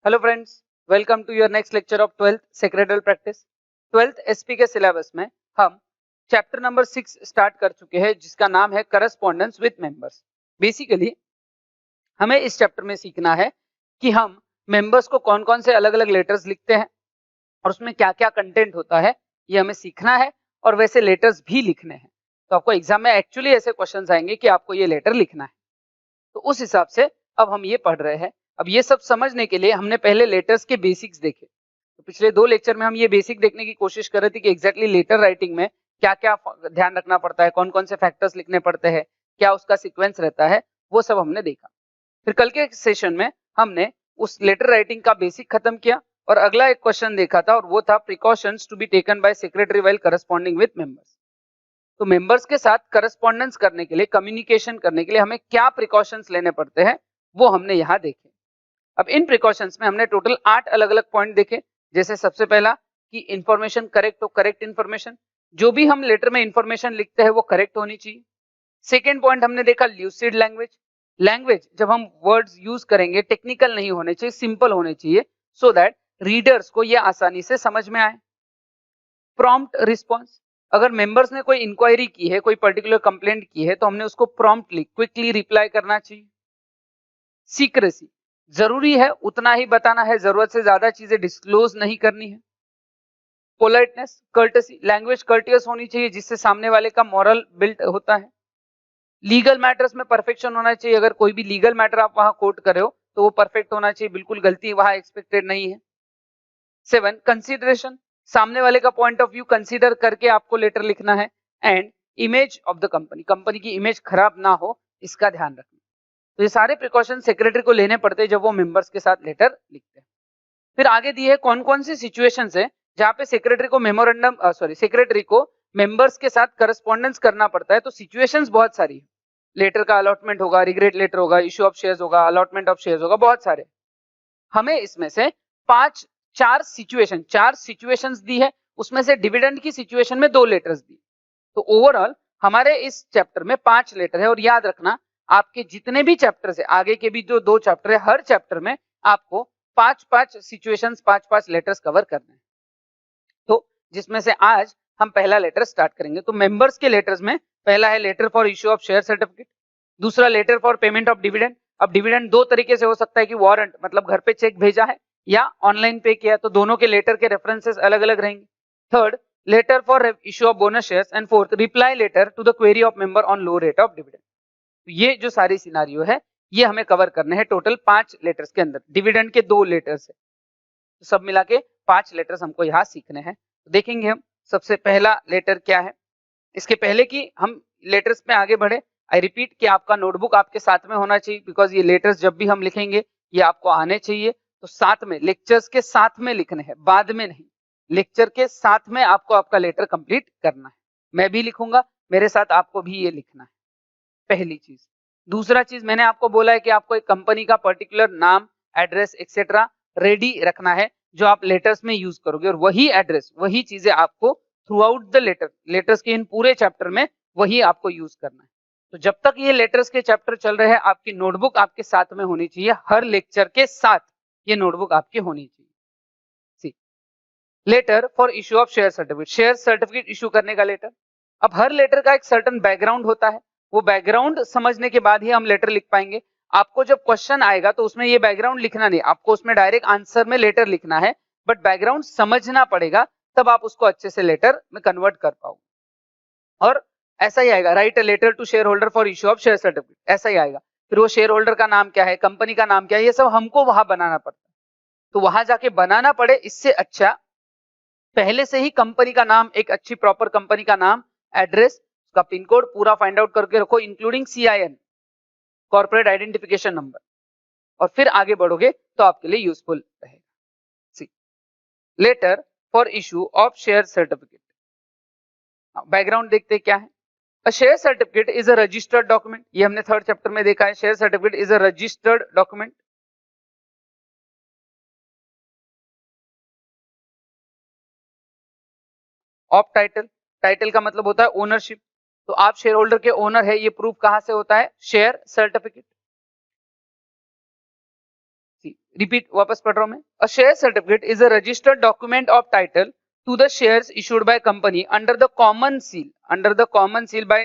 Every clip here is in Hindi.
Hello friends, welcome to your next lecture of 12th secretarial practice. 12th SP के सिलेबस में हम चैप्टर नंबर 6 स्टार्ट कर चुके हैं, जिसका नाम है करस्पॉन्डेंस विद मेंबर्स। बेसिकली हमें इस चैप्टर में सीखना है कि हम मेंबर्स को कौन कौन से अलग अलग लेटर्स लिखते हैं और उसमें क्या क्या कंटेंट होता है, ये हमें सीखना है और वैसे लेटर्स भी लिखने हैं। तो आपको एग्जाम में एक्चुअली ऐसे क्वेश्चंस आएंगे कि आपको ये लेटर लिखना है, तो उस हिसाब से अब हम ये पढ़ रहे हैं। अब ये सब समझने के लिए हमने पहले लेटर्स के बेसिक्स देखे। तो पिछले 2 लेक्चर में हम ये बेसिक देखने की कोशिश कर रहे थे कि एग्जैक्टली लेटर राइटिंग में क्या क्या ध्यान रखना पड़ता है, कौन कौन से फैक्टर्स लिखने पड़ते हैं, क्या उसका सीक्वेंस रहता है, वो सब हमने देखा। फिर कल के सेशन में हमने उस लेटर राइटिंग का बेसिक खत्म किया और अगला एक क्वेश्चन देखा था, और वो था precautions to be taken by secretary while corresponding with members. तो मेंबर्स के साथ करस्पॉन्डेंस करने के लिए, कम्युनिकेशन करने के लिए हमें क्या प्रिकॉशंस लेने पड़ते हैं, वो हमने यहाँ देखे। अब इन प्रिकॉशंस में हमने टोटल 8 अलग अलग पॉइंट देखे। जैसे सबसे पहला कि इंफॉर्मेशन करेक्ट हो, करेक्ट इंफॉर्मेशन, जो भी हम लेटर में इंफॉर्मेशन लिखते हैं वो करेक्ट होनी चाहिए। सेकेंड पॉइंट हमने देखा ल्यूसिड लैंग्वेज। लैंग्वेज जब हम वर्ड्स यूज करेंगे टेक्निकल नहीं होने चाहिए, सिंपल होने चाहिए, सो दैट रीडर्स को ये आसानी से समझ में आए। प्रॉम्प्ट रिस्पॉन्स, अगर मेंबर्स ने कोई इंक्वायरी की है, कोई पर्टिकुलर कंप्लेंट की है, तो हमने उसको प्रॉम्प्टली क्विकली रिप्लाई करना चाहिए। सीक्रेसी, जरूरी है उतना ही बताना है, जरूरत से ज्यादा चीजें डिस्क्लोज नहीं करनी है। पोलाइटनेस, कर्टेसी, लैंग्वेज कर्टियस होनी चाहिए जिससे सामने वाले का मॉरल बिल्ड होता है। लीगल मैटर्स में परफेक्शन होना चाहिए, अगर कोई भी लीगल मैटर आप वहां कोट कर रहे हो तो वो परफेक्ट होना चाहिए, बिल्कुल गलती वहां एक्सपेक्टेड नहीं है। 7 कंसीडरेशन, सामने वाले का पॉइंट ऑफ व्यू कंसीडर करके आपको लेटर लिखना है। And image of the company, company की इमेज खराब ना हो, इसका ध्यान रखना। तो ये सारे प्रिकॉशन सेक्रेटरी को लेने पड़ते हैं जब वो मेंबर्स के साथ लेटर लिखते हैं। फिर आगे दिए है कौन कौन सी सिचुएशंस है जहां पे सेक्रेटरी को मेंबर्स के साथ करस्पॉन्डेंस करना पड़ता है। तो सिचुएशंस बहुत सारी है। लेटर का अलॉटमेंट होगा, रिग्रेट लेटर होगा, इश्यू ऑफ शेयर्स होगा, अलॉटमेंट ऑफ शेयर्स होगा, बहुत सारे। हमें इसमें से चार सिचुएशंस दी है, उसमें से डिविडेंड की सिचुएशन में 2 लेटर्स दी। तो ओवरऑल हमारे इस चैप्टर में 5 लेटर है, और याद रखना आपके जितने भी चैप्टर है, आगे के भी जो 2 चैप्टर है, हर चैप्टर में आपको 5-5 सिचुएशंस, 5-5 लेटर्स कवर करने हैं। तो जिसमें से आज हम पहला लेटर स्टार्ट करेंगे। तो मेंबर्स के लेटर्स में पहला है letter for issue of share certificate, दूसरा letter for payment of dividend. अब डिविडेंड 2 तरीके से हो सकता है कि वारंट मतलब घर पे चेक भेजा है या ऑनलाइन पे किया, तो दोनों के लेटर के रेफरेंसेस अलग अलग रहेंगे। Third, letter for issue of bonus shares. And fourth, reply letter to the query of member on low rate of dividend. तो ये जो सारी सिनारियो है ये हमें कवर करने हैं टोटल 5 लेटर्स के अंदर। डिविडेंड के 2 लेटर्स है, तो सब मिला के 5 लेटर्स हमको यहाँ सीखने हैं। तो देखेंगे हम सबसे पहला लेटर क्या है। इसके पहले कि हम लेटर्स में आगे बढ़े, आई रिपीट कि आपका नोटबुक आपके साथ में होना चाहिए, बिकॉज ये लेटर्स जब भी हम लिखेंगे ये आपको आने चाहिए। तो साथ में, लेक्चर्स के साथ में लिखने हैं, बाद में नहीं। लेक्चर के साथ में आपको आपका लेटर कंप्लीट करना है। मैं भी लिखूंगा, मेरे साथ आपको भी ये लिखना है, पहली चीज। दूसरा चीज, मैंने आपको बोला है कि आपको एक कंपनी का पर्टिकुलर नाम, एड्रेस एक्सेट्रा रेडी रखना है जो आप लेटर्स में यूज करोगे, और वही एड्रेस, वही चीजें आपको थ्रू आउट द लेटर्स के इन पूरे चैप्टर में वही आपको यूज करना है। तो जब तक ये लेटर्स के चैप्टर चल रहे हैं, आपकी नोटबुक आपके साथ में होनी चाहिए, हर लेक्चर के साथ ये नोटबुक आपकी होनी चाहिए। Letter for issue of share certificate, share certificate issue करने का लेटर। अब हर लेटर का एक सर्टेन बैकग्राउंड होता है, वो बैकग्राउंड समझने के बाद ही हम लेटर लिख पाएंगे। आपको जब क्वेश्चन आएगा तो उसमें ये बैकग्राउंड लिखना नहीं, आपको उसमें डायरेक्ट आंसर में लेटर लिखना है, बट बैकग्राउंड समझना पड़ेगा, तब आप उसको अच्छे से लेटर में कन्वर्ट कर पाओगे। और ऐसा ही आएगा, write a letter to shareholder for issue of share certificate, ऐसा ही आएगा। फिर वो शेयर होल्डर का नाम क्या है, कंपनी का नाम क्या है, ये सब हमको वहां बनाना पड़ता है। तो वहां जाके बनाना पड़े, इससे अच्छा पहले से ही कंपनी का नाम, एक अच्छी प्रॉपर कंपनी का नाम, एड्रेस, उसका पिन कोड पूरा फाइंड आउट करके रखो, including CIN, corporate identification number, और फिर आगे बढ़ोगे तो आपके लिए यूजफुल रहेगा। C, letter for issue of share certificate. Background देखते क्या है। A share certificate is a registered document, ये हमने 3rd चैप्टर में देखा है। Share certificate is a registered document of title. Title का मतलब होता है ओनरशिप, तो आप शेयर होल्डर के ओनर है, ये प्रूफ कहां से होता है, शेयर सर्टिफिकेट। रिपीट वापस पढ़ रहा हूं मैं. अ share certificate is a registered document of title to the shares issued by company under the common seal by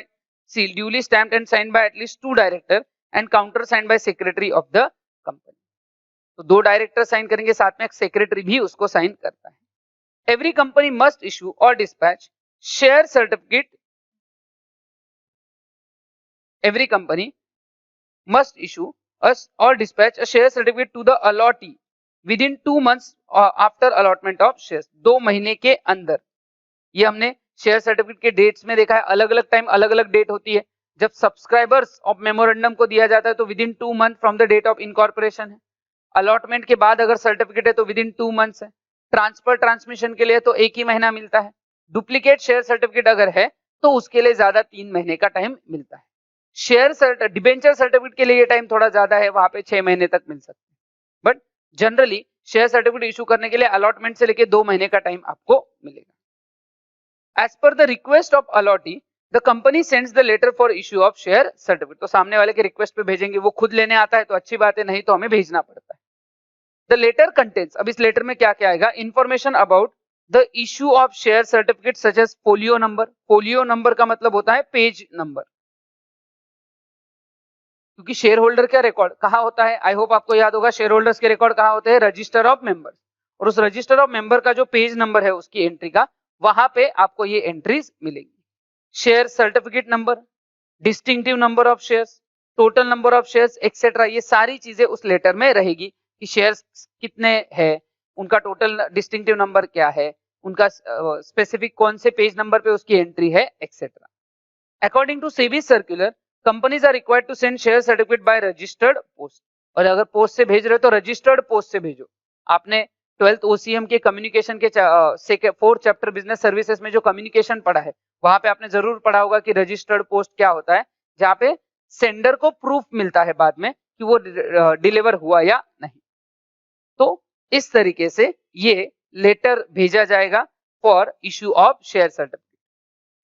seal duly stamped and signed by at least 2 director and countersigned by secretary of the company. तो 2 डायरेक्टर साइन करेंगे, साथ में एक सेक्रेटरी भी उसको साइन करता है. एवरी कंपनी मस्ट इशू और dispatch share certificate. Every company must issue us or dispatch a share certificate to the allotee within 2 months after allotment of shares. 2 महीने के अंदर. ये हमने शेयर सर्टिफिकेट के डेट्स में देखा है, अलग अलग टाइम अलग अलग डेट होती है. जब सब्सक्राइबर्स ऑफ मेमोरेंडम को दिया जाता है तो within 2 month from the date of incorporation है. अलॉटमेंट के बाद अगर सर्टिफिकेट है तो विद इन 2 मंथ्स है. ट्रांसफर ट्रांसमिशन के लिए तो 1 ही महीना मिलता है. डुप्लीकेट शेयर सर्टिफिकेट अगर है तो उसके लिए ज्यादा 3 महीने का टाइम मिलता है. शेयर डिबेंचर सर्टिफिकेट के लिए ये टाइम थोड़ा ज्यादा है, वहां पे 6 महीने तक मिल सकते हैं. But generally share certificate issue करने के लिए अलॉटमेंट से लेके 2 महीने का टाइम आपको मिलेगा. As per the request of allottee the company sends the letter for issue of share certificate. तो सामने वाले के रिक्वेस्ट पे भेजेंगे, वो खुद लेने आता है तो अच्छी बात है, नहीं तो हमें भेजना पड़ता है. द लेटर कंटेन्स, अब इस लेटर में क्या क्या आएगा, information about the issue of share certificate such as folio number. Folio number का मतलब होता है पेज नंबर, क्योंकि शेयर होल्डर का रिकॉर्ड कहाँ होता है, आई होप आपको याद होगा, शेयर होल्डर्स के रिकॉर्ड कहाँ होते हैं, रजिस्टर ऑफ मेंबर्स. और उस रजिस्टर ऑफ मेंबर का जो पेज नंबर है उसकी एंट्री का, वहां पे आपको ये एंट्रीज मिलेगी. Share certificate number, distinctive number of shares, total number of shares etcetera, ये सारी चीजें उस लेटर में रहेगी कि शेयर्स कितने हैं, उनका टोटल डिस्टिंक्टिव नंबर क्या है, उनका स्पेसिफिक कौन से पेज नंबर पे उसकी एंट्री है etcetera. According to SEBI circular companies are required to send share certificate by registered post. और अगर पोस्ट से भेज रहे हो तो रजिस्टर्ड पोस्ट से भेजो. आपने 12th OCM के कम्युनिकेशन के 4th चैप्टर बिजनेस सर्विसेज में जो कम्युनिकेशन पढ़ा है, वहां पे आपने जरूर पढ़ा होगा कि रजिस्टर्ड पोस्ट क्या होता है, जहां पे सेंडर को प्रूफ मिलता है बाद में कि वो डिलीवर हुआ या नहीं. तो इस तरीके से ये लेटर भेजा जाएगा for issue of share certificate.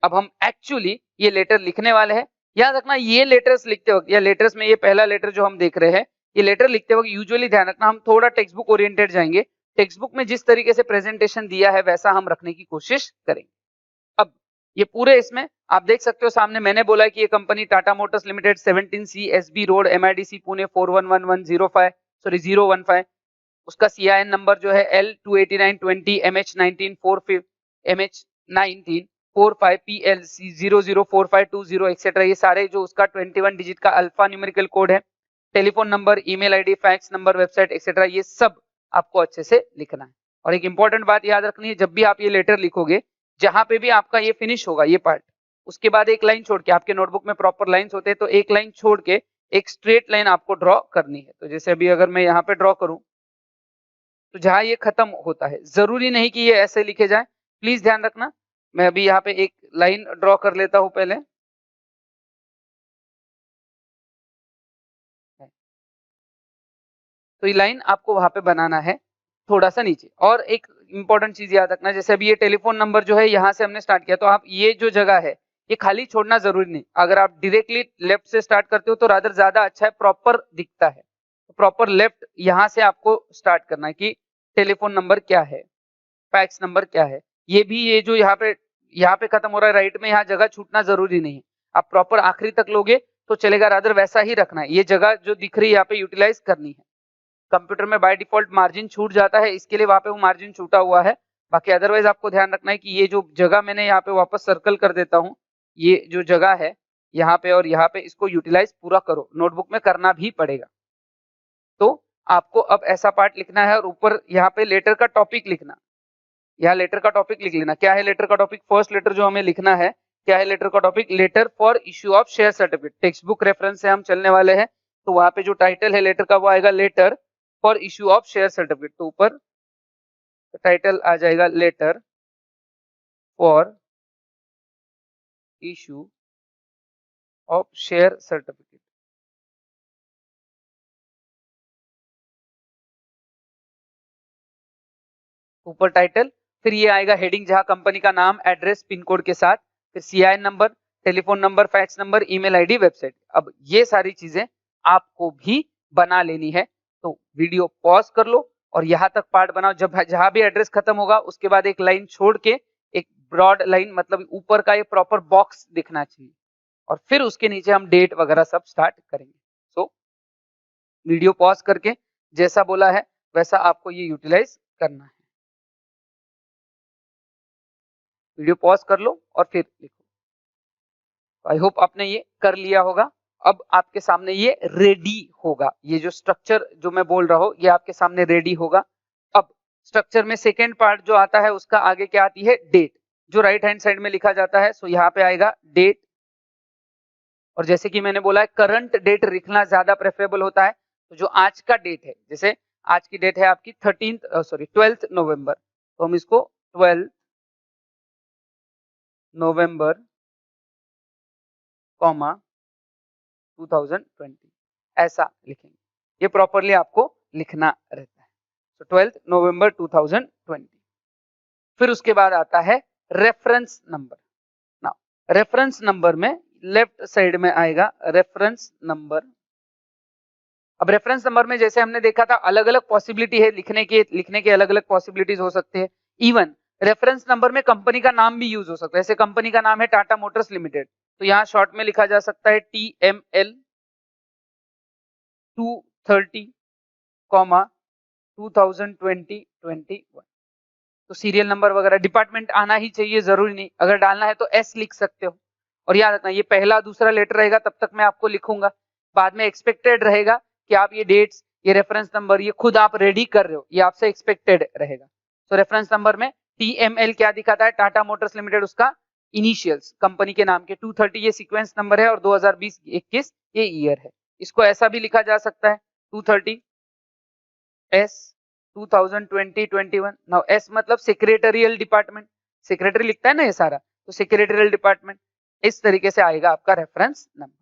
अब हम एक्चुअली ये लेटर लिखने वाले हैं. याद रखना, ये लेटर्स लिखते वक्त या लेटर्स में ये पहला लेटर जो हम देख रहे हैं, ये लेटर लिखते वक्त यूजुअली ध्यान रखना हम थोड़ा टेक्स्ट बुक ओरिएंटेड जाएंगे. टेक्स्ट बुक में जिस तरीके से प्रेजेंटेशन दिया है वैसा हम रखने की कोशिश करेंगे. अब ये पूरे इसमें आप देख सकते हो सामने मैंने बोला कि ये company Tata Motors limited 17C SB road MIDC Pune 411105 उसका CIN नंबर जो है L28920 MH19 MH1945 PLC 004520 etcetera, ये सारे जो उसका 21 डिजिट का अल्फा न्यूमेरिकल कोड है. Telephone number, email ID, fax number, website etcetera, ये सब आपको अच्छे से लिखना है. और एक इंपॉर्टेंट बात याद रखनी है, जब भी आप ये लेटर लिखोगे, जहां पे भी आपका ये फिनिश होगा ये पार्ट, उसके बाद एक लाइन छोड़ के, आपके नोटबुक में प्रॉपर लाइंस होते हैं तो एक लाइन छोड़ के एक स्ट्रेट लाइन आपको ड्रॉ करनी है. तो जैसे अभी अगर मैं यहाँ पे ड्रॉ करूं तो जहां ये खत्म होता है, जरूरी नहीं कि ये ऐसे लिखे जाए, प्लीज ध्यान रखना. मैं अभी यहाँ पे एक लाइन ड्रॉ कर लेता हूं पहले. तो ये लाइन आपको वहां पे बनाना है थोड़ा सा नीचे. और एक इंपॉर्टेंट चीज याद रखना, जैसे अभी ये टेलीफोन नंबर जो है यहाँ से हमने स्टार्ट किया, तो आप ये जो जगह है ये खाली छोड़ना जरूरी नहीं. अगर आप डायरेक्टली लेफ्ट से स्टार्ट करते हो तो रादर ज्यादा अच्छा है, प्रॉपर दिखता है. तो प्रॉपर लेफ्ट यहाँ से आपको स्टार्ट करना है कि टेलीफोन नंबर क्या है, फैक्स नंबर क्या है. ये जो यहाँ पे खत्म हो रहा है राइट में, यहाँ जगह छूटना जरूरी नहीं है. आप प्रॉपर आखिरी तक लोगे तो चलेगा, रादर वैसा ही रखना है. ये जगह जो दिख रही है यहाँ पे यूटिलाइज करनी है. कंप्यूटर में बाय डिफॉल्ट मार्जिन छूट जाता है, इसके लिए वहां पे वो मार्जिन छूटा हुआ है. बाकी अदरवाइज आपको ध्यान रखना है कि ये जो जगह मैंने यहाँ पे वापस सर्कल कर देता हूँ, ये जो जगह है यहाँ पे और यहाँ पे, इसको यूटिलाइज पूरा करो. नोटबुक में करना भी पड़ेगा. तो आपको अब ऐसा पार्ट लिखना है और ऊपर यहाँ पे लेटर का टॉपिक लिखना. यहाँ लेटर का टॉपिक लिख लेना. क्या है लेटर का टॉपिक? फर्स्ट लेटर जो हमें लिखना है, क्या है लेटर का topic? Letter for issue of share certificate. Textbook reference से हम चलने वाले हैं, तो वहां पे जो टाइटल है लेटर का वो आएगा letter for issue of share certificate. तो ऊपर टाइटल आ जाएगा letter for issue of share certificate. ऊपर टाइटल, फिर ये आएगा हेडिंग जहां कंपनी का नाम, एड्रेस, पिन कोड के साथ, फिर CIN number, telephone number, fax number, email ID, website. अब ये सारी चीजें आपको भी बना लेनी है. तो वीडियो पॉज कर लो और यहाँ तक पार्ट बनाओ। जब जहां भी एड्रेस खत्म होगा उसके बाद एक लाइन छोड़ के एक ब्रॉड लाइन, मतलब ऊपर का ये प्रॉपर बॉक्स दिखना चाहिए, और फिर उसके नीचे हम डेट वगैरह सब स्टार्ट करेंगे। सो वीडियो पॉज करके जैसा बोला है वैसा आपको ये यूटिलाइज करना है। वीडियो पॉज कर लो और फिर लिखो। आई होप आपने ये कर लिया होगा। अब आपके सामने ये रेडी होगा, ये जो स्ट्रक्चर जो मैं बोल रहा हूं ये आपके सामने रेडी होगा। अब स्ट्रक्चर में सेकेंड पार्ट जो आता है उसका आगे क्या आती है, डेट, जो राइट हैंड साइड में लिखा जाता है। सो यहाँ पे आएगा डेट, और जैसे कि मैंने बोला है करंट डेट लिखना ज्यादा प्रेफरेबल होता है। तो जो आज का डेट है, जैसे आज की डेट है आपकी 12 नवंबर, तो हम इसको 12 नवंबर 2020 ऐसा लिखेंगे। ये प्रॉपरली आपको लिखना रहता है। तो 12 नवंबर 2020। फिर उसके बाद आता है reference number. Now reference number में लेफ्ट साइड में आएगा रेफरेंस नंबर। अब रेफरेंस नंबर में जैसे हमने देखा था अलग अलग पॉसिबिलिटी है लिखने के अलग अलग पॉसिबिलिटीज हो सकते हैं। इवन रेफरेंस नंबर में कंपनी का नाम भी यूज हो सकता है। जैसे कंपनी का नाम है टाटा मोटर्स लिमिटेड, तो यहाँ शॉर्ट में लिखा जा सकता है TML 230, 2020-21। तो सीरियल नंबर वगैरह, डिपार्टमेंट आना ही चाहिए, जरूरी नहीं, अगर डालना है तो S लिख सकते हो। और याद रखना ये पहला दूसरा लेटर रहेगा तब तक मैं आपको लिखूंगा, बाद में एक्सपेक्टेड रहेगा कि आप ये डेट्स, ये रेफरेंस नंबर, ये खुद आप रेडी कर रहे हो, ये आपसे एक्सपेक्टेड रहेगा। तो रेफरेंस नंबर में TML क्या दिखाता है, टाटा मोटर्स लिमिटेड, उसका इनिशियल्स कंपनी के नाम के, 230 ये सीक्वेंस नंबर है, और 2020-21 ये ईयर है। इसको ऐसा भी लिखा जा सकता है 230 S 2020-21। नाउ S मतलब सेक्रेटरियल डिपार्टमेंट, सेक्रेटरी लिखता है ना ये सारा, तो सेक्रेटरियल डिपार्टमेंट, इस तरीके से आएगा आपका रेफरेंस नंबर।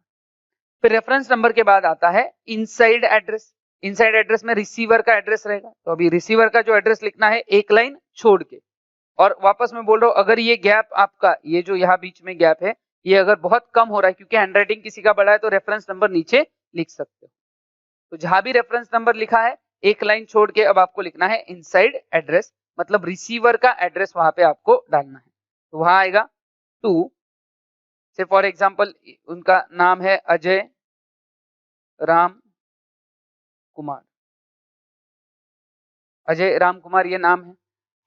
फिर रेफरेंस नंबर के बाद आता है इनसाइड एड्रेस। इनसाइड एड्रेस में रिसीवर का एड्रेस रहेगा। तो अभी रिसीवर का जो एड्रेस लिखना है एक लाइन छोड़ के, और वापस मैं बोल रहा हूं अगर ये गैप आपका, ये जो यहाँ बीच में गैप है, ये अगर बहुत कम हो रहा है क्योंकि हैंडराइटिंग किसी का बड़ा है, तो रेफरेंस नंबर नीचे लिख सकते हो। तो जहां भी रेफरेंस नंबर लिखा है एक लाइन छोड़ के अब आपको लिखना है इनसाइड एड्रेस, मतलब रिसीवर का एड्रेस वहां पे आपको डालना है। तो वहां आएगा टू, से फॉर एग्जांपल उनका नाम है अजय राम कुमार, अजय राम कुमार ये नाम है।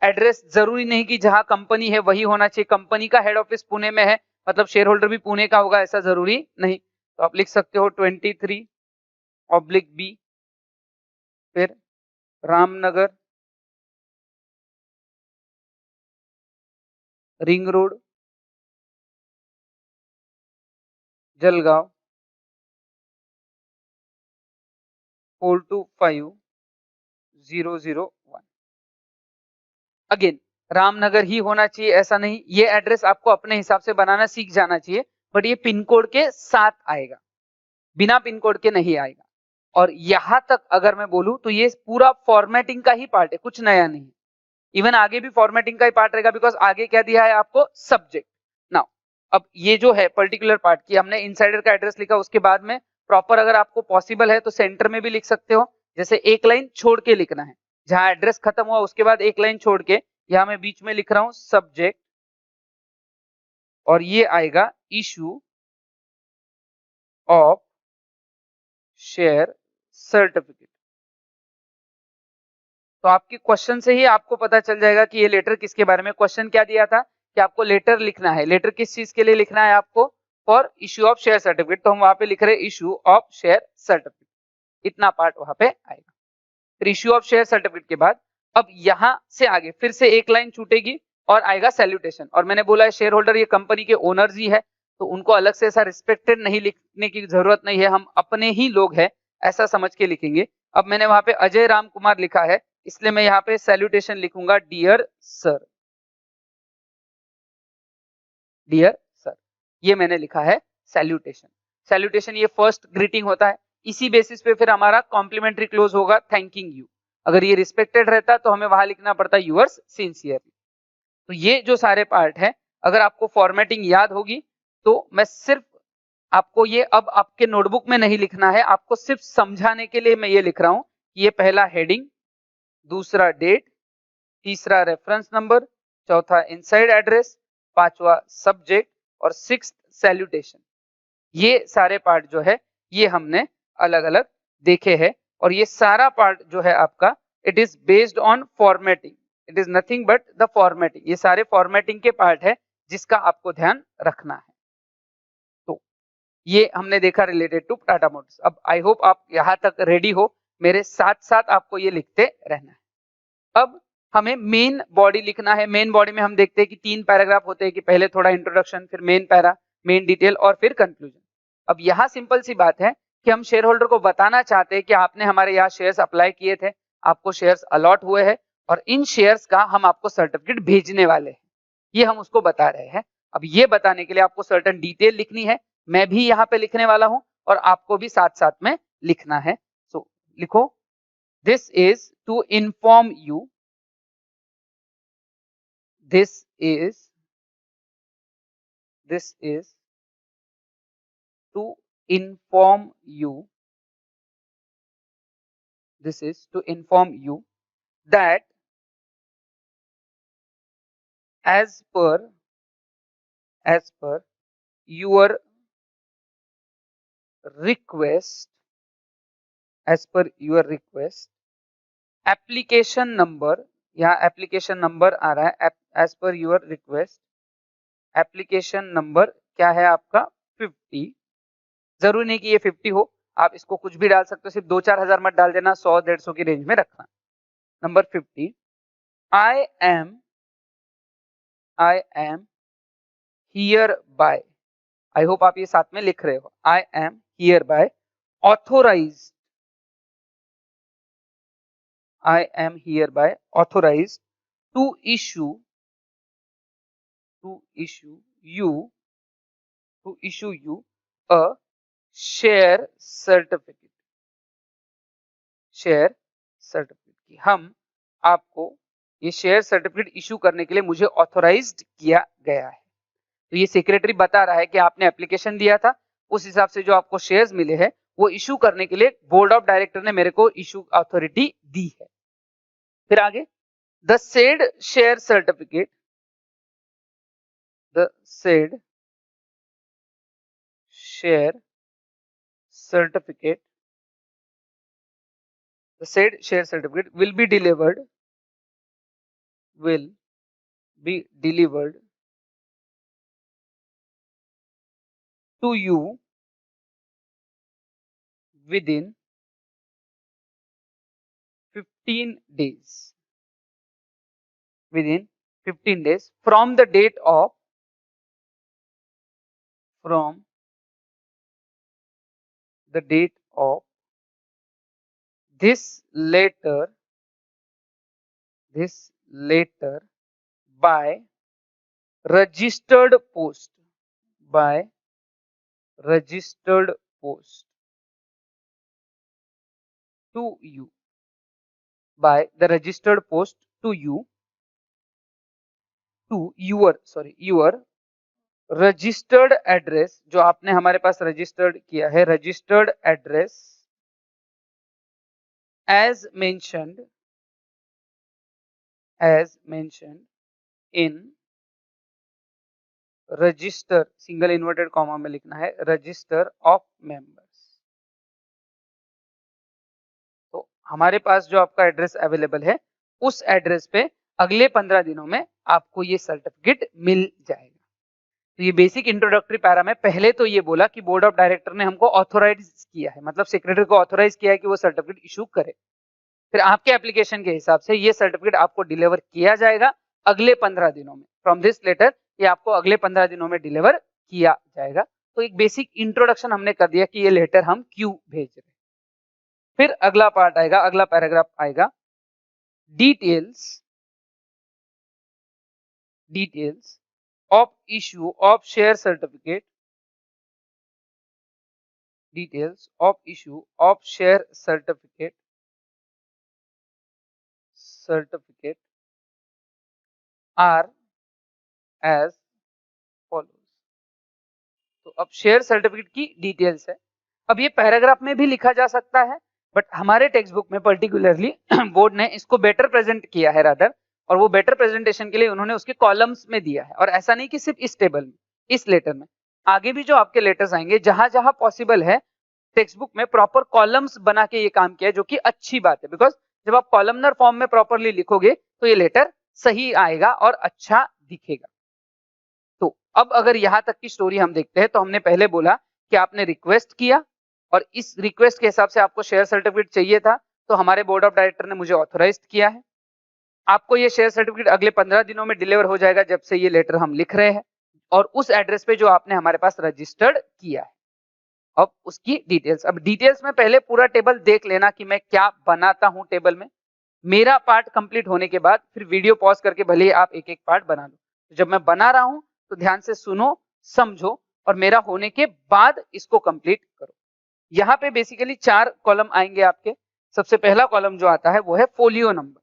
एड्रेस जरूरी नहीं कि जहां कंपनी है वही होना चाहिए, कंपनी का हेड ऑफिस पुणे में है, मतलब शेयर होल्डर भी पुणे का होगा ऐसा जरूरी नहीं। तो आप लिख सकते हो 23/B, फिर Ramnagar, ring road, Jalgaon 425001। Again Ramnagar ही होना चाहिए ऐसा नहीं, ये एड्रेस आपको अपने हिसाब से बनाना सीख जाना चाहिए, बट ये पिन कोड के साथ आएगा, बिना पिन कोड के नहीं आएगा। और यहां तक अगर मैं बोलूं तो ये पूरा फॉर्मेटिंग का ही पार्ट है, कुछ नया नहीं। इवन आगे भी फॉर्मेटिंग का ही पार्ट रहेगा, बिकॉज आगे क्या दिया है आपको, सब्जेक्ट। नाउ अब ये जो है पर्टिकुलर पार्ट की हमने इनसाइडर का एड्रेस लिखा, उसके बाद में प्रॉपर अगर आपको पॉसिबल है तो सेंटर में भी लिख सकते हो, जैसे एक लाइन छोड़ के लिखना है, जहां एड्रेस खत्म हुआ उसके बाद एक लाइन छोड़ के, यहां मैं बीच में लिख रहा हूं सब्जेक्ट, और ये आएगा इशू ऑफ शेयर सर्टिफिकेट। तो आपके क्वेश्चन से ही आपको पता चल जाएगा कि ये लेटर किसके बारे में, क्वेश्चन क्या दिया था कि आपको लेटर लिखना है, लेटर किस चीज के लिए लिखना है आपको, for issue of share certificate, तो हम वहां पे लिख रहे हैं इश्यू ऑफ शेयर सर्टिफिकेट, इतना पार्ट वहां पे आएगा। फिर इश्यू ऑफ शेयर सर्टिफिकेट के बाद अब यहां से आगे फिर से एक लाइन छूटेगी और आएगा सैल्यूटेशन। और मैंने बोला है शेयर होल्डर ये कंपनी के ओनर्स ही है, तो उनको अलग से ऐसा रिस्पेक्टेड नहीं लिखने की जरूरत नहीं है, हम अपने ही लोग हैं ऐसा समझ के लिखेंगे। अब मैंने वहां पे अजय राम कुमार लिखा है, इसलिए मैं यहाँ पे सैल्यूटेशन लिखूंगा डियर सर, डियर सर, ये मैंने लिखा है सैल्यूटेशन। सैल्यूटेशन ये फर्स्ट ग्रीटिंग होता है, इसी बेसिस पे फिर हमारा कॉम्प्लीमेंट्री क्लोज होगा थैंकिंग यू। अगर ये रिस्पेक्टेड रहता तो हमें वहां लिखना पड़ता यूअर्स सिंसियरली। तो ये जो सारे पार्ट है, अगर आपको फॉर्मेटिंग याद होगी तो मैं सिर्फ आपको ये अब आपके नोटबुक में नहीं लिखना है, आपको सिर्फ समझाने के लिए मैं ये लिख रहा हूं ये पहला हेडिंग, दूसरा डेट, तीसरा रेफरेंस नंबर, चौथा इनसाइड एड्रेस, पांचवा सब्जेक्ट और सिक्स्थ सैल्यूटेशन। ये सारे पार्ट जो है ये हमने अलग अलग देखे हैं और ये सारा पार्ट जो है आपका it is based on formatting, it is nothing but the formatting. ये सारे फॉर्मेटिंग के पार्ट है जिसका आपको ध्यान रखना है। तो ये हमने देखा रिलेटेड टू टाटा मोटर्स। अब आई होप आप यहां तक रेडी हो, मेरे साथ साथ आपको ये लिखते रहना है। अब हमें मेन बॉडी लिखना है। मेन बॉडी में हम देखते हैं कि 3 पैराग्राफ होते हैं कि पहले थोड़ा इंट्रोडक्शन, फिर मेन पैरा, मेन डिटेल और फिर कंक्लूजन। अब यहाँ सिंपल सी बात है कि हम शेयर होल्डर को बताना चाहते हैं कि आपने हमारे यहाँ शेयर्स अप्लाई किए थे, आपको शेयर्स अलॉट हुए हैं और इन शेयर्स का हम आपको सर्टिफिकेट भेजने वाले हैं, ये हम उसको बता रहे हैं। अब ये बताने के लिए आपको सर्टेन डिटेल लिखनी है, मैं भी यहाँ पे लिखने वाला हूं और आपको भी साथ साथ में लिखना है। सो लिखो, this is to inform you, this is to inform you, this is to inform you that as per your request, as per your request, application number, यहाँ एप्लीकेशन नंबर आ रहा है, as per your request application number क्या है आपका 50, जरूरी नहीं कि ये 50 हो, आप इसको कुछ भी डाल सकते हो, सिर्फ 2-4 हजार मत डाल देना, 100-150 की रेंज में रखना। Number 50, I am hereby, I hope आप ये साथ में लिख रहे हो, I am hereby authorized, I am hereby authorized to issue you a share certificate, कि हम आपको ये शेयर सर्टिफिकेट इशू करने के लिए मुझे ऑथोराइज्ड किया गया है। तो ये सेक्रेटरी बता रहा है कि आपने एप्लीकेशन दिया था, उस हिसाब से जो आपको शेयर्स मिले हैं वो इशू करने के लिए बोर्ड ऑफ डायरेक्टर ने मेरे को इशू अथॉरिटी दी है। फिर आगे, the said share certificate, the said share certificate, the said share certificate will be delivered to you within 15 days, within 15 days from the date of this letter by registered post, to you, by the registered post to you, to your registered address, जो आपने हमारे पास रजिस्टर्ड किया है, registered address as mentioned in register, single inverted comma में लिखना है, रजिस्टर ऑफ मेंबर्स। तो हमारे पास जो आपका एड्रेस अवेलेबल है उस एड्रेस पे अगले 15 दिनों में आपको ये सर्टिफिकेट मिल जाएगा। तो ये बेसिक इंट्रोडक्टरी पैरा में पहले तो ये बोला कि बोर्ड ऑफ डायरेक्टर ने हमको ऑथोराइज किया है, मतलब सेक्रेटरी को ऑथोराइज किया है कि वो सर्टिफिकेट इशू करे। फिर आपके एप्लीकेशन के हिसाब से ये सर्टिफिकेट आपको डिलीवर किया जाएगा अगले 15 दिनों में। फ्रॉम दिस लेटर ये आपको अगले 15 दिनों में डिलीवर किया जाएगा। तो एक बेसिक इंट्रोडक्शन हमने कर दिया कि ये लेटर हम क्यों भेज रहे हैं। फिर अगला पार्ट आएगा, अगला पैराग्राफ आएगा, details of issue of share certificate, details of issue of share certificate are as follows। तो अब शेयर सर्टिफिकेट की डिटेल्स है। अब ये पैराग्राफ में भी लिखा जा सकता है बट हमारे टेक्स्ट बुक में पर्टिकुलरली बोर्ड ने इसको बेटर प्रेजेंट किया है रादर, और वो बेटर प्रेजेंटेशन के लिए उन्होंने उसके कॉलम्स में दिया है। और ऐसा नहीं कि सिर्फ इस टेबल में, इस लेटर में, आगे भी जो आपके लेटर्स आएंगे जहां जहां पॉसिबल है टेक्स्ट बुक में प्रॉपर कॉलम्स बना के ये काम किया है, जो कि अच्छी बात है। बिकॉज जब आप कॉलमनर फॉर्म में प्रॉपरली लिखोगे तो ये लेटर सही आएगा और अच्छा दिखेगा। तो अब अगर यहां तक की स्टोरी हम देखते हैं, तो हमने पहले बोला कि आपने रिक्वेस्ट किया और इस रिक्वेस्ट के हिसाब से आपको शेयर सर्टिफिकेट चाहिए था, तो हमारे बोर्ड ऑफ डायरेक्टर ने मुझे ऑथोराइज किया है। आपको ये शेयर सर्टिफिकेट अगले 15 दिनों में डिलीवर हो जाएगा जब से ये लेटर हम लिख रहे हैं, और उस एड्रेस पे जो आपने हमारे पास रजिस्टर्ड किया है। अब उसकी डिटेल्स, अब डिटेल्स में पहले पूरा टेबल देख लेना कि मैं क्या बनाता हूं टेबल में। मेरा पार्ट कंप्लीट होने के बाद फिर वीडियो पॉज करके भले ही आप एक एक पार्ट बना लो। तो जब मैं बना रहा हूं तो ध्यान से सुनो, समझो, और मेरा होने के बाद इसको कंप्लीट करो। यहाँ पे बेसिकली 4 कॉलम आएंगे आपके। सबसे पहला कॉलम जो आता है वो है फोलियो नंबर,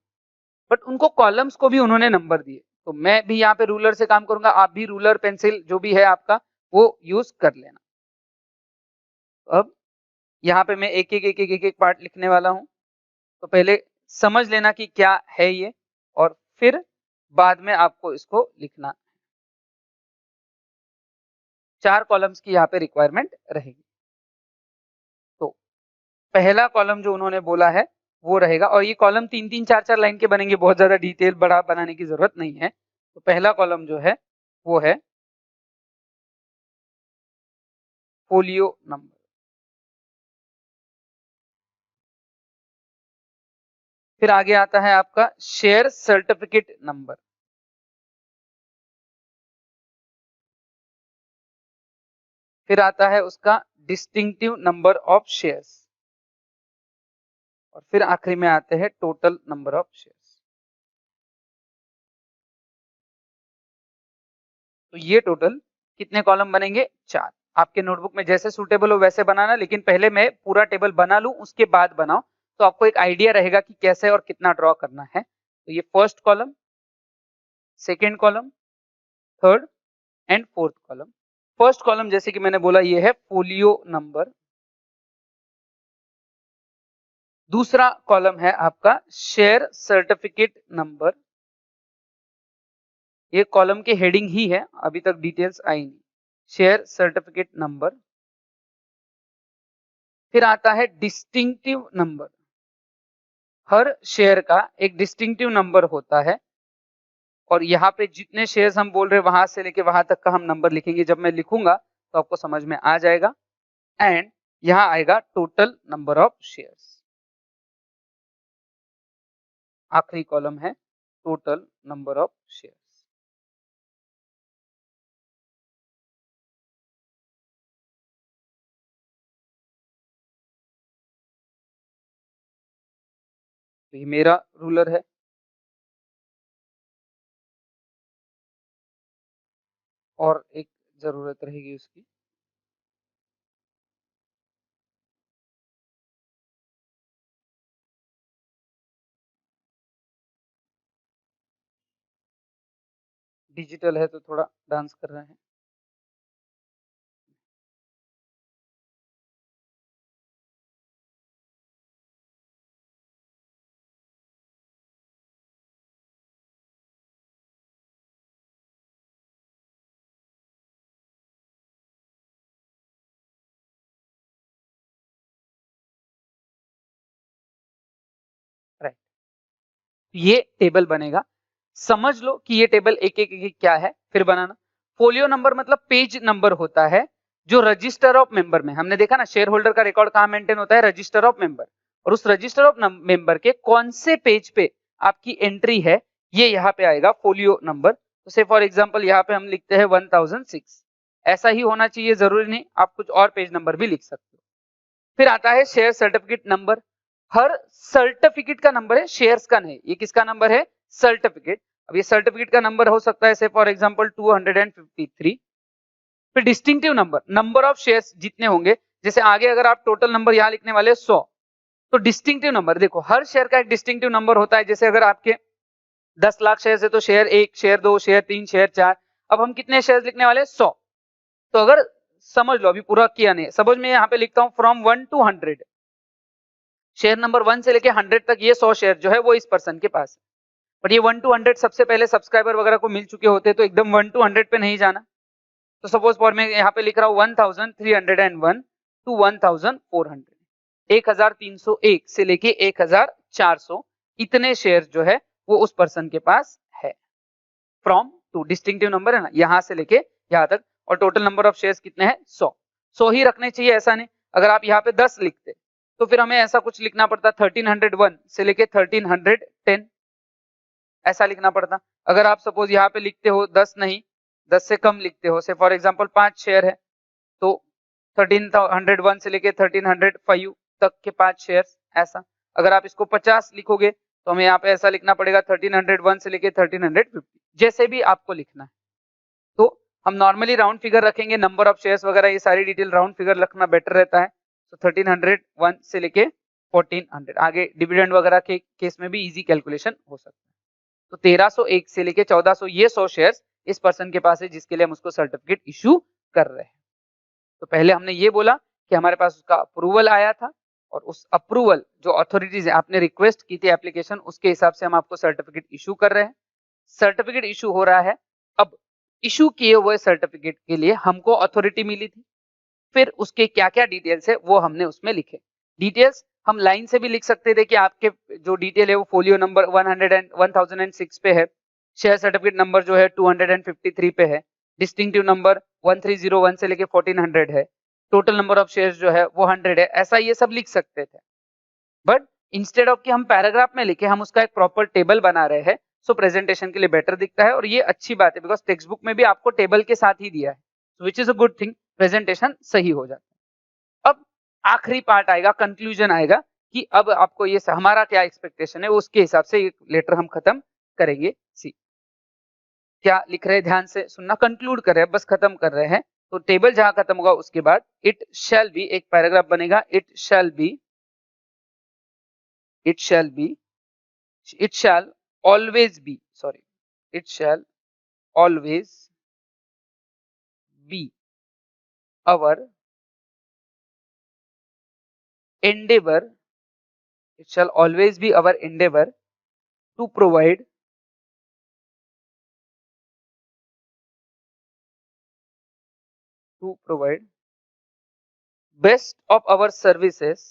बट उनको कॉलम्स को भी उन्होंने नंबर दिए, तो मैं भी यहाँ पे रूलर से काम करूंगा, आप भी रूलर पेंसिल जो भी है आपका वो यूज कर लेना। अब यहाँ पे मैं एक एक पार्ट लिखने वाला हूं, तो पहले समझ लेना कि क्या है ये, और फिर बाद में आपको इसको लिखना। 4 कॉलम्स की यहाँ पे रिक्वायरमेंट रहेगी। तो पहला कॉलम जो उन्होंने बोला है वो रहेगा, और ये कॉलम 3-3, 4-4 लाइन के बनेंगे, बहुत ज्यादा डिटेल बड़ा बनाने की जरूरत नहीं है। तो पहला कॉलम जो है वो है फोलियो नंबर। फिर आगे आता है आपका शेयर सर्टिफिकेट नंबर। फिर आता है उसका डिस्टिंक्टिव नंबर ऑफ शेयर्स, और फिर आखिरी में आते हैं टोटल नंबर ऑफ शेयर्स। तो ये टोटल कितने कॉलम बनेंगे? 4। आपके नोटबुक में जैसे सूटेबल हो वैसे बनाना, लेकिन पहले मैं पूरा टेबल बना लूं उसके बाद बनाओ, तो आपको एक आइडिया रहेगा कि कैसे और कितना ड्रॉ करना है। तो ये first column, second column, third and fourth column. First column जैसे कि मैंने बोला ये है फोलियो नंबर। दूसरा कॉलम है आपका शेयर सर्टिफिकेट नंबर। ये कॉलम के हेडिंग ही है, अभी तक डिटेल्स आई नहीं। Share certificate number. फिर आता है डिस्टिंक्टिव नंबर। हर शेयर का एक डिस्टिंक्टिव नंबर होता है, और यहाँ पे जितने शेयर्स हम बोल रहे हैं वहां से लेके वहां तक का हम नंबर लिखेंगे। जब मैं लिखूंगा तो आपको समझ में आ जाएगा। एंड यहाँ आएगा टोटल नंबर ऑफ शेयर्स। आखिरी कॉलम है टोटल नंबर ऑफ शेयर्स। तो ये मेरा रूलर है, और एक जरूरत रहेगी उसकी। डिजिटल है तो थोड़ा डांस कर रहे हैं। राइट, ये टेबल बनेगा। समझ लो कि ये टेबल एक क्या है, फिर बनाना। फोलियो नंबर मतलब पेज नंबर होता है जो रजिस्टर ऑफ मेंबर में, हमने देखा ना शेयर होल्डर का रिकॉर्ड कहां मेंटेन होता है? Register of member. और उस रजिस्टर ऑफ मेंबर के कौन से पेज पे आपकी एंट्री है, ये यहाँ पे आएगा फोलियो नंबर। तो से फॉर एग्जांपल यहाँ पे हम लिखते हैं 1006। ऐसा ही होना चाहिए, जरूरी नहीं, आप कुछ और पेज नंबर भी लिख सकते हो। फिर आता है शेयर सर्टिफिकेट नंबर। हर सर्टिफिकेट का नंबर है, शेयर्स का नहीं। ये किसका नंबर है? सर्टिफिकेट। अब ये सर्टिफिकेट का नंबर हो सकता है से फॉर एग्जांपल 253। फिर distinctive number, number of shares जितने होंगे, जैसे आगे अगर आप टोटल नंबर यहाँ लिखने वाले 100, तो डिस्टिंक्टिव नंबर देखो हर शेयर का एक डिस्टिंक्टिव नंबर होता है। जैसे अगर आपके 10 लाख शेयर है तो शेयर 1, शेयर 2, शेयर 3, शेयर 4। अब हम कितने शेयर लिखने वाले? 100। तो अगर समझ लो, अभी पूरा किया नहीं, सपोज मैं यहाँ पे लिखता हूँ फ्रॉम 1 to 100, शेयर नंबर 1 से लेके 100 तक ये 100 शेयर जो है वो इस पर्सन के पास है। बट ये 1 to 100 सबसे पहले सब्सक्राइबर वगैरह को मिल चुके होते तो एकदम 1 to 100 पे नहीं जाना। तो सपोज फॉर मैं यहाँ पे लिख रहा हूँ 1301 to 1400, 1301 से लेके 1400 इतने शेयर जो है वो उस पर्सन के पास है। फ्रॉम टू डिस्टिंक्टिव नंबर है ना, यहाँ से लेके यहाँ तक, और टोटल नंबर ऑफ शेयर्स कितने हैं 100 ही रखने चाहिए, ऐसा नहीं। अगर आप यहाँ पे 10 लिखते तो फिर हमें ऐसा कुछ लिखना पड़ता 1301 से लेके 1310 ऐसा लिखना पड़ता। अगर आप सपोज यहाँ पे लिखते हो 10 नहीं 10 से कम लिखते हो, से फॉर एग्जांपल 5 शेयर है तो 1301 से लेके 1305 तक के 5 शेयर्स ऐसा। अगर आप इसको 50 लिखोगे तो हमें यहाँ पे ऐसा लिखना पड़ेगा 1301 से लेके 1350, जैसे भी आपको लिखना है। तो हम नॉर्मली राउंड फिगर रखेंगे, नंबर ऑफ शेयर्स वगैरह ये सारी डिटेल राउंड फिगर रखना बेटर रहता है। तो 1301 से लेके 1400, आगे डिविडेंड वगैरह के केस में भी इजी कैलकुलेशन हो सकता है। तो 1301 से लेके 1400 ये 100 शेयर्स इस पर्सन के पास है जिसके लिए हम उसको सर्टिफिकेट इशू कर रहे हैं। तो पहले हमने ये बोला कि हमारे पास उसका अप्रूवल आया था, और उस अप्रूवल जो अथॉरिटीज है आपने रिक्वेस्ट की थी एप्लीकेशन, उसके हिसाब से हम आपको सर्टिफिकेट इशू कर रहे हैं। सर्टिफिकेट इशू हो रहा है। अब इशू किए हुए सर्टिफिकेट के लिए हमको अथॉरिटी मिली थी, फिर उसके क्या क्या डिटेल्स है वो हमने उसमें लिखे। डिटेल्स हम लाइन से भी लिख सकते थे कि आपके जो डिटेल है वो फोलियो नंबर 1006 पे है, शेयर सर्टिफिकेट नंबर जो है 253 पे है, डिस्टिंक्टिव नंबर 1301 से लेके 1400 है, टोटल नंबर ऑफ शेयर्स जो है वो 100 है, ऐसा ये सब लिख सकते थे। बट इंस्टेड ऑफ कि हम पैराग्राफ में लिखे, हम उसका एक प्रॉपर टेबल बना रहे हैं, सो प्रेजेंटेशन के लिए बेटर दिखता है। और ये अच्छी बात है बिकॉज टेक्स्ट बुक में भी आपको टेबल के साथ ही दिया है, which is a good thing, presentation सही हो जाता है। अब आखिरी पार्ट आएगा, कंक्लूजन आएगा कि अब आपको ये हमारा क्या एक्सपेक्टेशन है, उसके हिसाब से ये लेटर हम खत्म करेंगे। सी क्या लिख रहे हैं ध्यान से सुनना, कंक्लूड कर रहे हैं, बस खत्म कर रहे हैं। तो टेबल जहां खत्म होगा उसके बाद इट शैल बी, एक पैराग्राफ बनेगा, it shall always be our endeavor, it shall always be our endeavor to provide best of our services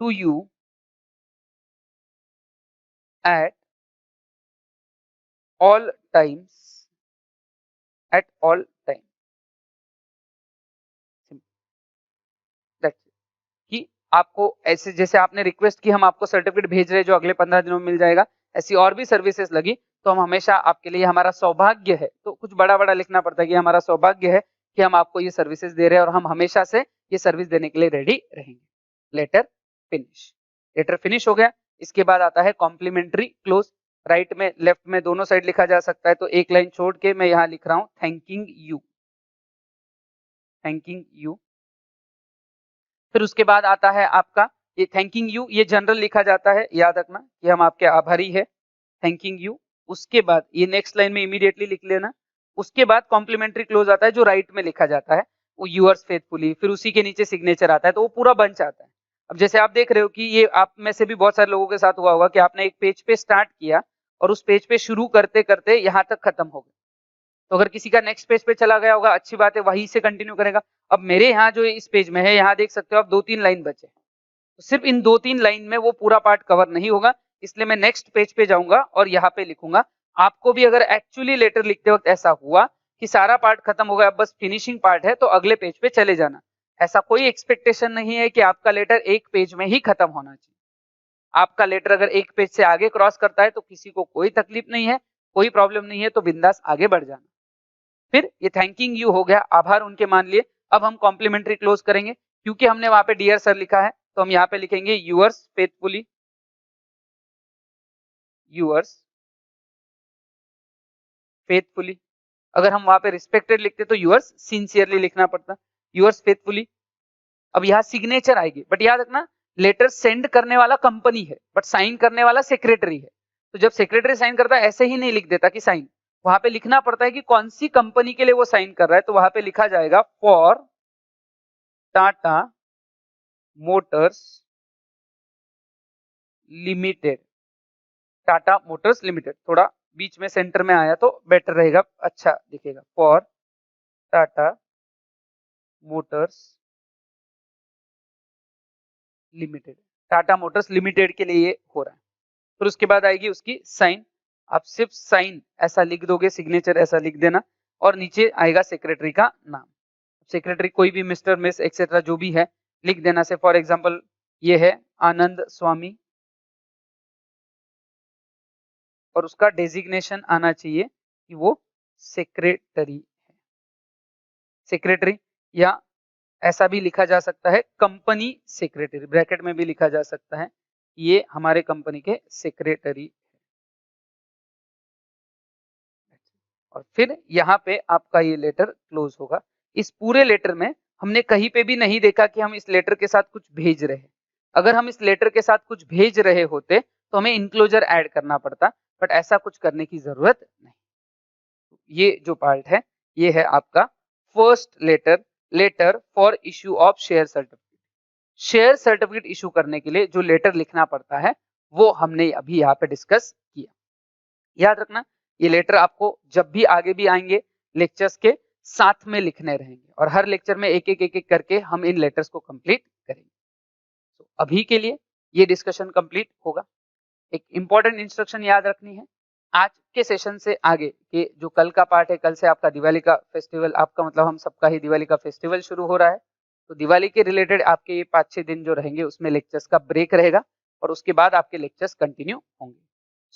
to you at all times, कि आपको ऐसे जैसे आपने रिक्वेस्ट की हम आपको सर्टिफिकेट भेज रहे हैं जो अगले 15 दिनों में मिल जाएगा, ऐसी और भी सर्विसेज लगी तो हम हमेशा आपके लिए, हमारा सौभाग्य है, तो कुछ बड़ा बड़ा लिखना पड़ता है कि हमारा सौभाग्य है कि हम आपको ये सर्विसेज दे रहे हैं और हम हमेशा से ये सर्विस देने के लिए रेडी रहेंगे। लेटर फिनिश हो गया। इसके बाद आता है कॉम्प्लीमेंट्री क्लोज। राइट में लेफ्ट में दोनों साइड लिखा जा सकता है, तो एक लाइन छोड़ के मैं यहाँ लिख रहा हूँ थैंकिंग यू। फिर उसके बाद आता है आपका ये थैंकिंग यू, ये जनरल लिखा जाता है, याद रखना कि हम आपके आभारी है, थैंकिंग यू। उसके बाद ये नेक्स्ट लाइन में इमीडिएटली लिख लेना। उसके बाद कॉम्प्लीमेंट्री क्लोज आता है जो राइट में लिखा जाता है, वो यूअर्स फेथफुली, फिर उसी के नीचे सिग्नेचर आता है, तो वो पूरा बंच आता है। अब जैसे आप देख रहे हो कि ये आप में से भी बहुत सारे लोगों के साथ हुआ होगा कि आपने एक पेज पे स्टार्ट किया और उस पेज पे शुरू करते करते यहाँ तक खत्म हो गया। तो अगर किसी का नेक्स्ट पेज पे चला गया होगा, अच्छी बात है, वहीं से कंटिन्यू करेगा। अब मेरे यहाँ जो इस पेज में है, यहाँ देख सकते हो आप 2-3 लाइन बचे, तो सिर्फ इन 2-3 लाइन में वो पूरा पार्ट कवर नहीं होगा, इसलिए मैं नेक्स्ट पेज पे जाऊंगा और यहाँ पे लिखूंगा। आपको भी अगर एक्चुअली लेटर लिखते वक्त ऐसा हुआ कि सारा पार्ट खत्म हो गया, अब बस फिनिशिंग पार्ट है, तो अगले पेज पे चले जाना। ऐसा कोई एक्सपेक्टेशन नहीं है कि आपका लेटर एक पेज में ही खत्म होना चाहिए। आपका लेटर अगर एक पेज से आगे क्रॉस करता है तो किसी को कोई तकलीफ नहीं है, कोई प्रॉब्लम नहीं है, तो बिंदास आगे बढ़ जाना। फिर ये थैंकिंग यू हो गया, आभार उनके मान लिए। अब हम कॉम्प्लीमेंट्री क्लोज करेंगे, क्योंकि हमने वहां पे डियर सर लिखा है तो हम यहाँ पे लिखेंगे यूअर्स फेथफुली। अगर हम वहां पे रिस्पेक्टेड लिखते तो यूअर्स सिंसियरली लिखना पड़ता, यूअर्स फेथफुली। अब यहाँ सिग्नेचर आएगी, बट याद रखना लेटर सेंड करने वाला कंपनी है बट साइन करने वाला सेक्रेटरी है। तो जब सेक्रेटरी साइन करता है ऐसे ही नहीं लिख देता कि साइन, वहां पे लिखना पड़ता है कि कौन सी कंपनी के लिए वो साइन कर रहा है, तो वहां पे लिखा जाएगा for Tata Motors limited, Tata Motors limited, थोड़ा बीच में सेंटर में आया तो बेटर रहेगा, अच्छा दिखेगा, for Tata Motors limited, Tata Motors limited के लिए ये हो रहा है। फिर उसके बाद आएगी उसकी साइन, आप सिर्फ साइन ऐसा लिख दोगे, सिग्नेचर ऐसा लिख देना, और नीचे आएगा सेक्रेटरी का नाम, सेक्रेटरी कोई भी मिस्टर मिस एक्सेट्रा जो भी है लिख देना से, फॉर एग्जांपल ये है आनंद स्वामी, और उसका डेजिग्नेशन आना चाहिए कि वो सेक्रेटरी है, सेक्रेटरी, या ऐसा भी लिखा जा सकता है कंपनी सेक्रेटरी, ब्रैकेट में भी लिखा जा सकता है ये हमारे कंपनी के सेक्रेटरी। और फिर यहाँ पे आपका ये लेटर क्लोज होगा। इस पूरे लेटर में हमने कहीं पे भी नहीं देखा कि हम इस लेटर के साथ कुछ भेज रहे हैं, अगर हम इस लेटर के साथ कुछ भेज रहे होते तो हमें इनक्लोजर ऐड करना पड़ता, बट ऐसा कुछ करने की जरूरत नहीं। ये जो पार्ट है ये है आपका first letter for issue of share certificate. Share certificate issue करने के लिए जो लेटर लिखना पड़ता है वो हमने अभी यहाँ पे डिस्कस किया। याद रखना ये लेटर आपको जब भी आगे भी आएंगे लेक्चर्स के साथ में लिखने रहेंगे, और हर लेक्चर में एक एक करके हम इन लेटर्स को कंप्लीट करेंगे। तो अभी के लिए ये डिस्कशन कंप्लीट होगा। एक इंपॉर्टेंट इंस्ट्रक्शन याद रखनी है, आज के सेशन से आगे के जो कल का पार्ट है, कल से आपका दिवाली का फेस्टिवल, आपका मतलब हम सबका ही दिवाली का फेस्टिवल शुरू हो रहा है, तो दिवाली के रिलेटेड आपके ये 5-6 दिन जो रहेंगे उसमें लेक्चर्स का ब्रेक रहेगा, और उसके बाद आपके लेक्चर्स कंटिन्यू होंगे।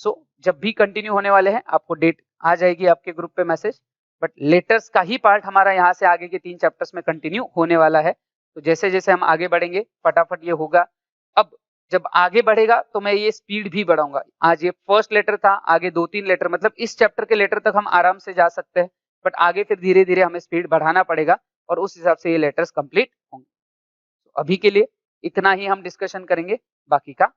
सो जब भी कंटिन्यू होने वाले हैं आपको डेट आ जाएगी आपके ग्रुप पे मैसेज, बट लेटर्स का ही पार्ट हमारा यहाँ से आगे के 3 चैप्टर्स में कंटिन्यू होने वाला है। तो जैसे जैसे हम आगे बढ़ेंगे फटाफट ये होगा। अब जब आगे बढ़ेगा तो मैं ये स्पीड भी बढ़ाऊंगा। आज ये फर्स्ट लेटर था, आगे 2-3 लेटर, मतलब इस चैप्टर के लेटर तक हम आराम से जा सकते हैं, बट आगे फिर धीरे धीरे हमें स्पीड बढ़ाना पड़ेगा, और उस हिसाब से ये लेटर्स कंप्लीट होंगे। तो अभी के लिए इतना ही हम डिस्कशन करेंगे, बाकी का